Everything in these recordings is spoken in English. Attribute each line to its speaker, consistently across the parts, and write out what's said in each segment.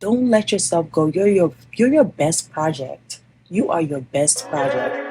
Speaker 1: Don't let yourself go. You're your best project. You are your best project.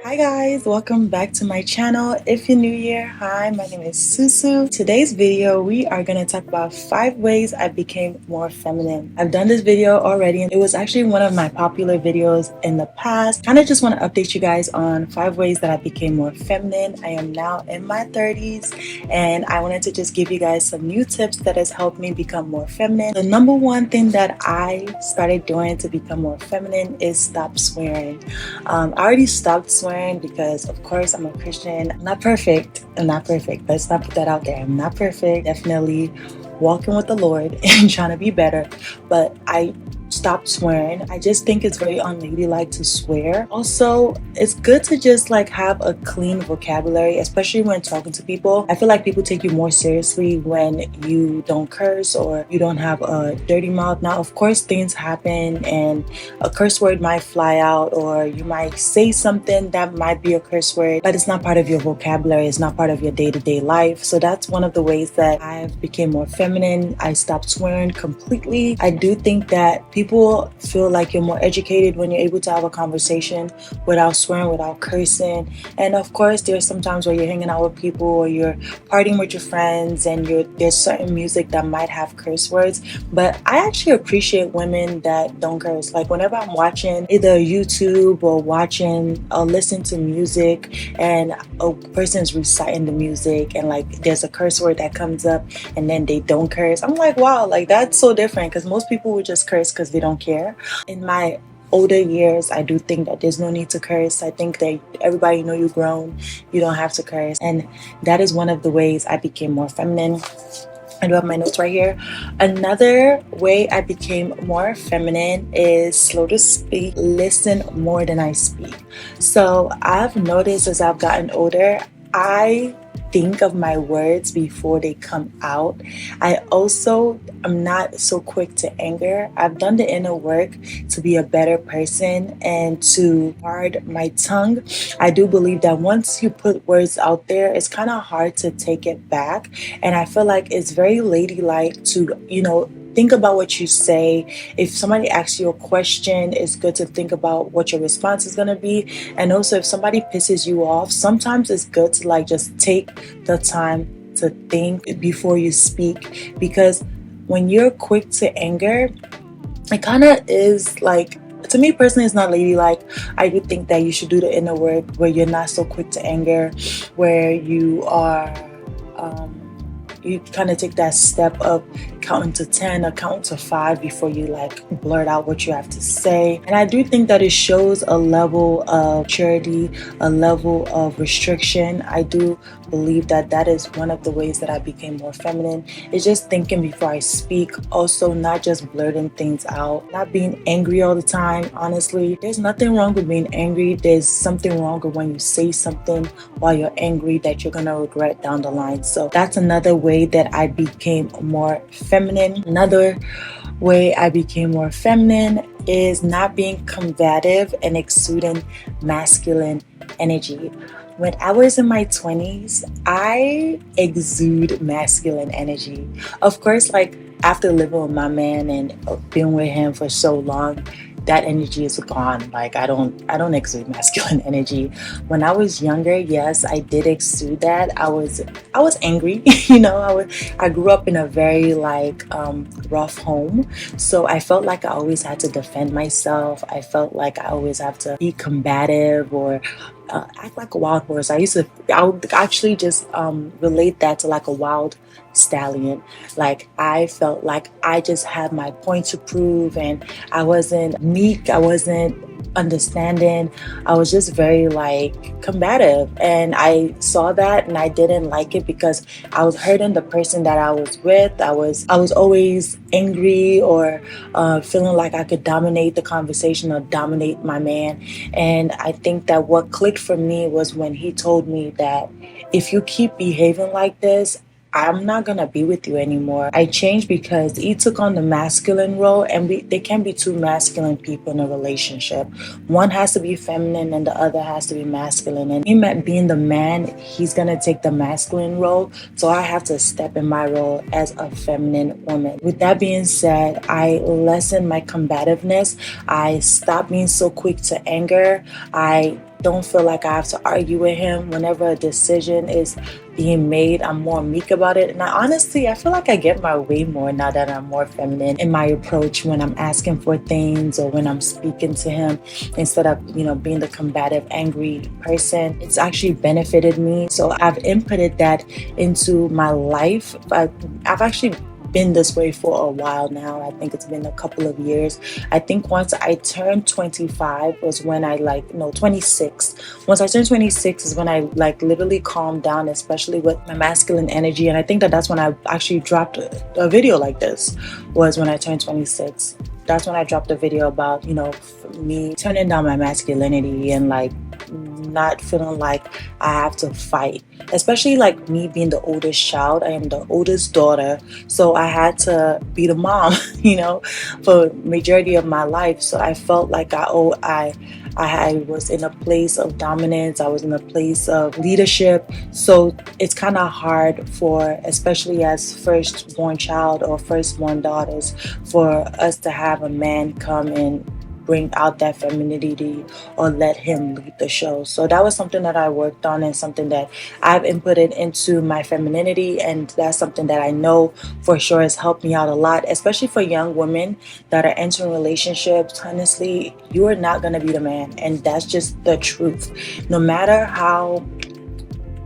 Speaker 1: Hi guys, welcome back to my channel. If you're new here, hi, my name is Susu. Today's video, we are going to talk about 5 ways I became more feminine. I've done this video already and it was actually one of my popular videos in the past. Kind of just want to update you guys on 5 ways that I became more feminine. I am now in my 30s and I wanted to just give you guys some new tips that has helped me become more feminine. The number one thing that I started doing to become more feminine is stop swearing. I already stopped swearing because, of course, I'm a Christian. I'm not perfect. I'm not perfect. Let's not put that out there. I'm not perfect. Definitely walking with the Lord and trying to be better. But I stopped swearing. I just think it's very unladylike to swear. Also, it's good to just like have a clean vocabulary, especially when talking to people. I feel like people take you more seriously when you don't curse or you don't have a dirty mouth. Now, of course, things happen and a curse word might fly out or you might say something that might be a curse word, but it's not part of your vocabulary. It's not part of your day-to-day life. So that's one of the ways that I've became more feminine. I stopped swearing completely. I do think that people feel like you're more educated when you're able to have a conversation without swearing, without cursing. And of course, there's sometimes where you're hanging out with people or you're partying with your friends and there's certain music that might have curse words. But I actually appreciate women that don't curse. Like whenever I'm watching either YouTube or watching or listening to music and a person's reciting the music and like there's a curse word that comes up and then they don't curse, I'm like, wow, like that's so different because most people would just curse because they don't care. In my older years, I do think that there's no need to curse. I think that everybody know you're grown, you don't have to curse, and that is one of the ways I became more feminine. I do have my notes right here. Another way I became more feminine is slow to speak, listen more than I speak. So I've noticed as I've gotten older, I think of my words before they come out. I also am not so quick to anger. I've done the inner work to be a better person and to guard my tongue. I do believe that once you put words out there, it's kind of hard to take it back. And I feel like it's very ladylike to, think about what you say. If somebody asks you a question, it's good to think about what your response is going to be. And also, if somebody pisses you off, sometimes it's good to like just take the time to think before you speak. Because when you're quick to anger, it kind of is like, to me personally, it's not ladylike. I do think that you should do the inner work where you're not so quick to anger, where you are. You kind of take that step of counting to 10 or counting to 5 before you like blurt out what you have to say. And I do think that it shows a level of maturity, a level of restriction. I do believe that that is one of the ways that I became more feminine. It's just thinking before I speak. Also, not just blurting things out, not being angry all the time. Honestly, there's nothing wrong with being angry. There's something wrong with when you say something while you're angry that you're gonna regret down the line. So that's another way that I became more feminine. Another way I became more feminine is not being combative and exuding masculine energy. When I was in my 20s, I exude masculine energy. Of course, like after living with my man and being with him for so long, that energy is gone. Like I don't exude masculine energy. When I was younger, yes, I did exude that. I was angry. I grew up in a very rough home, so I felt like I always had to defend myself. I felt like I always have to be combative or act like a wild horse. I would actually just relate that to like a wild stallion. Like I felt like I just had my point to prove and I wasn't meek, I wasn't understanding. I was just very like combative and I saw that and I didn't like it because I was hurting the person that I was with. I was always angry or feeling like I could dominate the conversation or dominate my man. And I think that what clicked for me was when he told me that if you keep behaving like this, I'm not gonna be with you anymore. I changed because he took on the masculine role, and there can't be two masculine people in a relationship. One has to be feminine and the other has to be masculine. And him at being the man, he's gonna take the masculine role. So I have to step in my role as a feminine woman. With that being said, I lessen my combativeness. I stop being so quick to anger. I don't feel like I have to argue with him whenever a decision is being made. I'm more meek about it. And I feel like I get my way more now that I'm more feminine in my approach when I'm asking for things or when I'm speaking to him instead of, being the combative, angry person. It's actually benefited me. So I've inputted that into my life. I've actually been this way for a while now. I think it's been a couple of years. I think once I turned 25 was when 26. Once I turned 26 is when I literally calmed down, especially with my masculine energy. And I think that's when I actually dropped a video like this, was when I turned 26. That's when I dropped a video about, me turning down my masculinity and not feeling like I have to fight, especially me being the oldest child. I am the oldest daughter, so I had to be the mom, for majority of my life. So I felt like I was in a place of dominance. I was in a place of leadership. So it's kind of hard for, especially as firstborn child or firstborn daughters, for us to have a man come and bring out that femininity or let him lead the show. So that was something that I worked on and something that I've inputted into my femininity, and that's something that I know for sure has helped me out a lot, especially for young women that are entering relationships. Honestly, you are not going to be the man, and that's just the truth. No matter how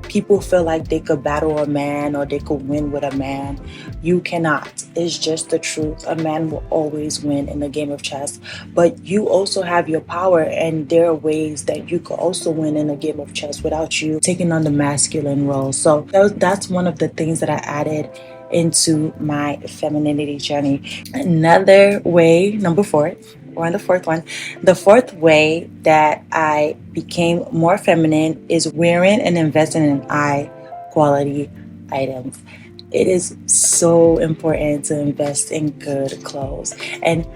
Speaker 1: people feel like they could battle a man or they could win with a man, you cannot. It's just the truth. A man will always win in a game of chess, but you also have your power, and there are ways that you could also win in a game of chess without you taking on the masculine role. So that's one of the things that I added into my femininity journey. Another way, number four, we're on the fourth one. The fourth way that I became more feminine is wearing and investing in high quality items. It is so important to invest in good clothes, and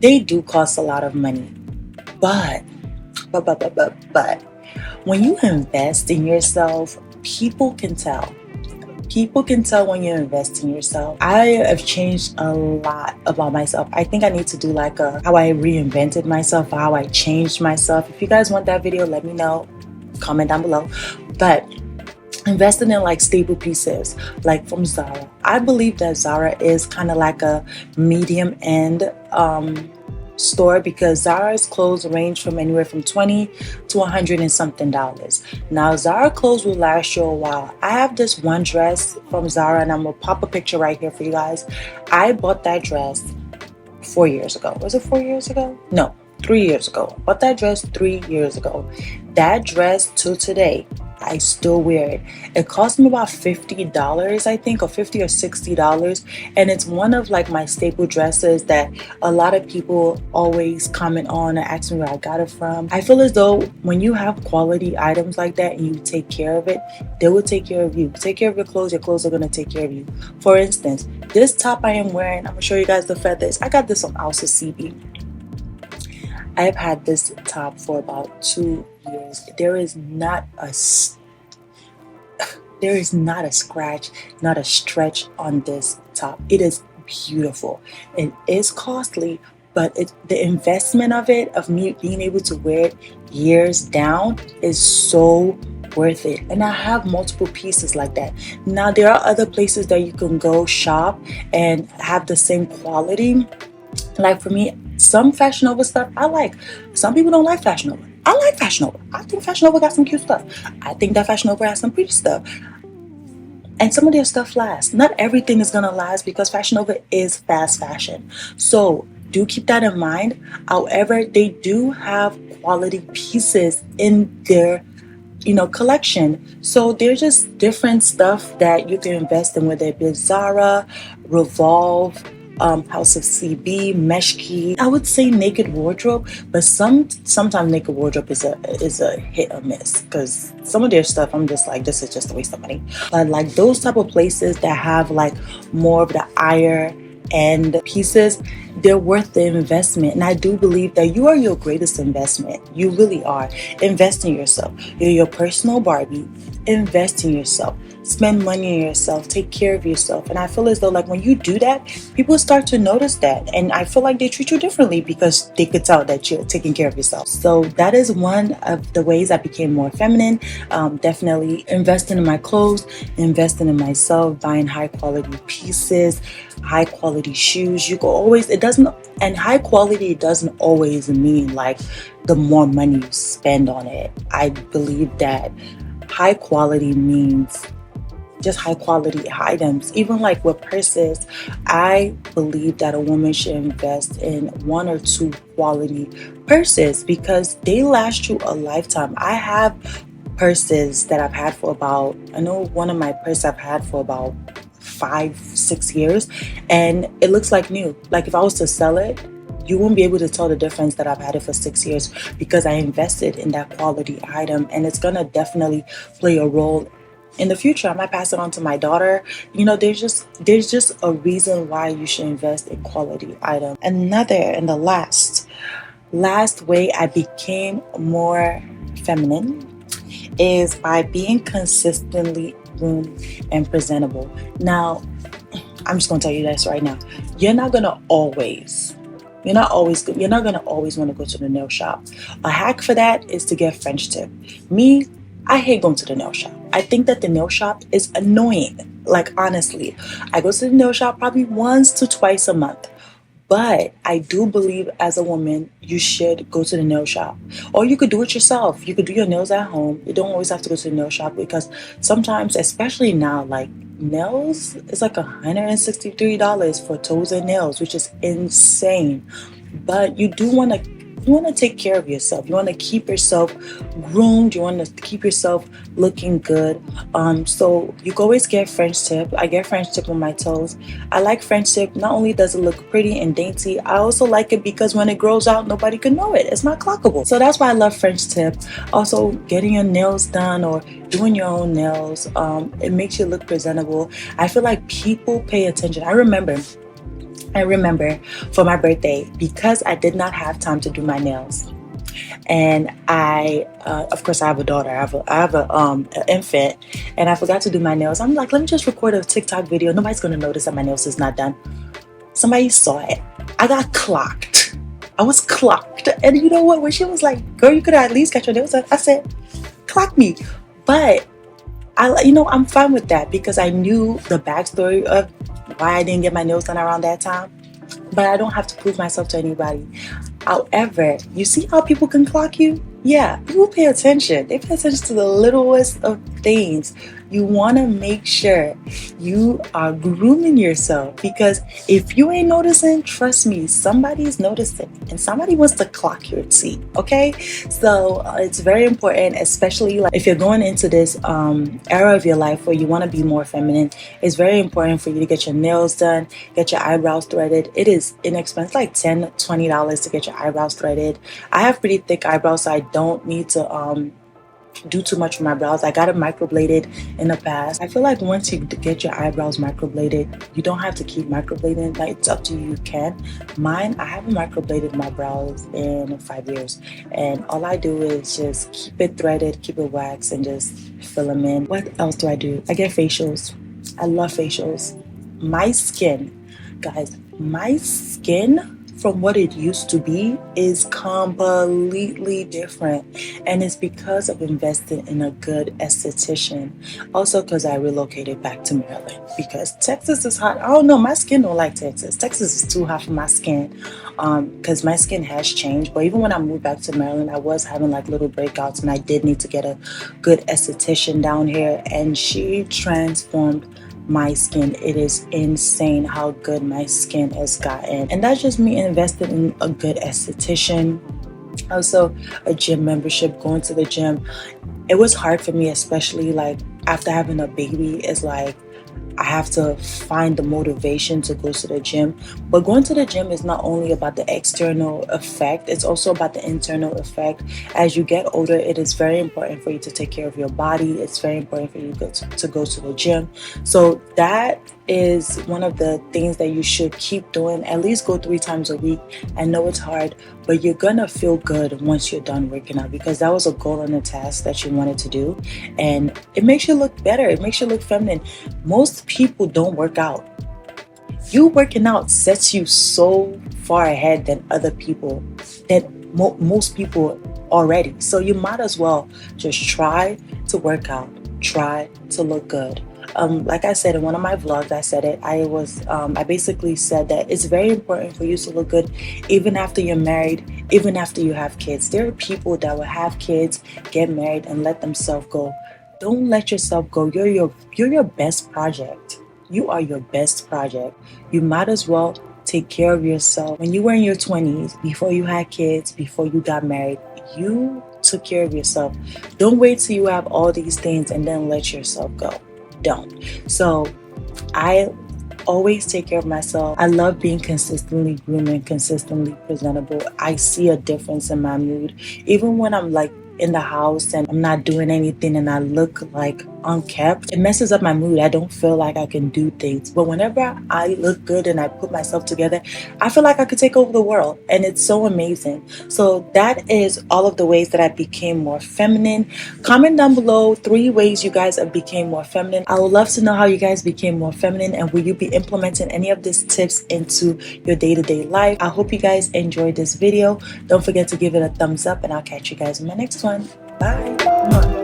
Speaker 1: they do cost a lot of money. But, but, when you invest in yourself, people can tell. People can tell when you invest in yourself. I have changed a lot about myself. I think I need to do how I reinvented myself, how I changed myself. If you guys want that video, let me know. Comment down below. But investing in staple pieces, from Zara. I believe that Zara is kind of like a medium end store, because Zara's clothes range from anywhere from $20 to $100 and something dollars. Now Zara clothes will last you a while. I have this one dress from Zara, and I'm gonna pop a picture right here for you guys. I bought that dress 4 years ago. Was it 4 years ago? No, 3 years ago. I bought that dress 3 years ago. That dress till today, I still wear it. It cost me about $50, I think, or $50 or $60. And it's one of my staple dresses that a lot of people always comment on and ask me where I got it from. I feel as though when you have quality items like that and you take care of it, they will take care of you. Take care of your clothes are going to take care of you. For instance, this top I am wearing, I'm going to show you guys the feathers. I got this on Alsa CB. I've had this top for about 2 years. There is not a scratch, not a stretch on this top. It is beautiful. It is costly, but the investment of me being able to wear it years down is so worth it. And I have multiple pieces like that. Now there are other places that you can go shop and have the same quality. For me, some Fashion Nova stuff I like. Some people don't like Fashion Nova. I like Fashion Nova. I think Fashion Nova got some cute stuff. I think that Fashion Nova has some pretty stuff. And some of their stuff lasts. Not everything is gonna last, because Fashion Nova is fast fashion. So do keep that in mind. However, they do have quality pieces in their collection. So there's just different stuff that you can invest in, whether it be Zara, Revolve, House of CB, Meshki. I would say Naked Wardrobe, but sometimes Naked Wardrobe is a hit or miss, because some of their stuff I'm just like, this is just a waste of money. But like those type of places that have like more of the higher end pieces, they're worth the investment. And I do believe that you are your greatest investment. You really are. Invest in yourself. You're your personal Barbie. Invest in yourself. Spend money on yourself. Take care of yourself. And I feel as though like when you do that, people start to notice that. And I feel like they treat you differently because they could tell that you're taking care of yourself. So that is one of the ways I became more feminine. Definitely investing in my clothes, investing in myself, buying high quality pieces, high quality shoes. You go always, it doesn't, and high quality doesn't always mean like the more money you spend on it. I believe that high quality means just high quality items. Even like with purses, I believe that a woman should invest in one or two quality purses because they last you a lifetime. I have purses that I've had for about, I know one of my purses I've had for about 5-6 years, and it looks like new. Like if I was to sell it, you won't be able to tell the difference that I've had it for 6 years because I invested in that quality item, and it's gonna definitely play a role in the future. I might pass it on to my daughter. You know, there's just a reason why you should invest in quality items. Another and the last way I became more feminine is by being consistently groomed and presentable. Now, I'm just gonna tell you this right now. You're not gonna always you're not gonna always want to go to the nail shop. A hack for that is to get French tip. Me, I hate going to the nail shop. I think that the nail shop is annoying. Like honestly, I go to the nail shop probably once to twice a month. But I do believe as a woman, you should go to the nail shop. Or you could do it yourself. You could do your nails at home. You don't always have to go to the nail shop because sometimes, especially now, like nails is like $163 for toes and nails, which is insane. But you want to take care of yourself. You want to keep yourself groomed. You want to keep yourself looking good. So you can always get French tip. I get French tip on my toes. I like French tip. Not only does it look pretty and dainty, I also like it because when it grows out, nobody can know it. It's not clockable. So that's why I love French tip. Also, getting your nails done or doing your own nails, it makes you look presentable. I feel like people pay attention. I remember for my birthday, because I did not have time to do my nails, and of course I have a daughter, I have an infant, and I forgot to do my nails. I'm like, let me just record a TikTok video. Nobody's gonna notice that my nails is not done. Somebody saw it. I got clocked. I was clocked. And you know what? When she was like, girl, you could at least get your nails done, I said, clock me. But I'm fine with that because I knew the backstory of why I didn't get my nails done around that time. But I don't have to prove myself to anybody. However, you see how people can clock you? Yeah, people pay attention. They pay attention to the littlest of things. You want to make sure you are grooming yourself because if you ain't noticing, trust me, somebody's noticing and somebody wants to clock your teeth, okay? So it's very important, especially like if you're going into this era of your life where you want to be more feminine. It's very important for you to get your nails done, get your eyebrows threaded. It is inexpensive, like $10, $20 to get your eyebrows threaded. I have pretty thick eyebrows, so I don't need to do too much with my brows. I got it microbladed in the past. I feel like once you get your eyebrows microbladed, you don't have to keep microblading. Like it's up to you. You can. Mine, I haven't microbladed my brows in 5 years, and all I do is just keep it threaded, keep it waxed, and just fill them in. What else do? I get facials. I love facials. My skin, guys, my skin from what it used to be is completely different, and it's because of investing in a good esthetician. Also because I relocated back to Maryland because Texas is hot. I don't know, my skin don't like Texas is too hot for my skin because my skin has changed. But even when I moved back to Maryland, I was having like little breakouts, and I did need to get a good esthetician down here, and she transformed my skin. It is insane how good my skin has gotten, and that's just me investing in a good esthetician. Also, a gym membership, going to the gym. It was hard for me, especially like after having a baby. It's like I have to find the motivation to go to the gym. But going to the gym is not only about the external effect, it's also about the internal effect. As you get older, it is very important for you to take care of your body. It's very important for you to go to the gym. So that is one of the things that you should keep doing. At least go 3 times a week. I know it's hard, but you're gonna feel good once you're done working out, because that was a goal and a task that you wanted to do, and it makes you look better. It makes you look feminine. Most people don't work out. You working out sets you so far ahead than other people, that most people already. So you might as well just try to work out, try to look good. Like I said in one of my vlogs, I said it. I basically said that it's very important for you to look good, even after you're married, even after you have kids. There are people that will have kids, get married, and let themselves go. Don't let yourself go. You're your best project. You are your best project. You might as well take care of yourself. When you were in your 20s, before you had kids, before you got married, you took care of yourself. Don't wait till you have all these things and then let yourself go. Don't. So I always take care of myself. I love being consistently groomed, consistently presentable. I see a difference in my mood. Even when I'm like in the house and I'm not doing anything and I look like unkept, it messes up my mood. I don't feel like I can do things. But whenever I look good and I put myself together, I feel like I could take over the world, and it's so amazing. So that is all of the ways that I became more feminine. Comment down below 3 ways you guys have became more feminine. I would love to know how you guys became more feminine, and will you be implementing any of these tips into your day-to-day life. I hope you guys enjoyed this video. Don't forget to give it a thumbs up, and I'll catch you guys in my next one. Bye.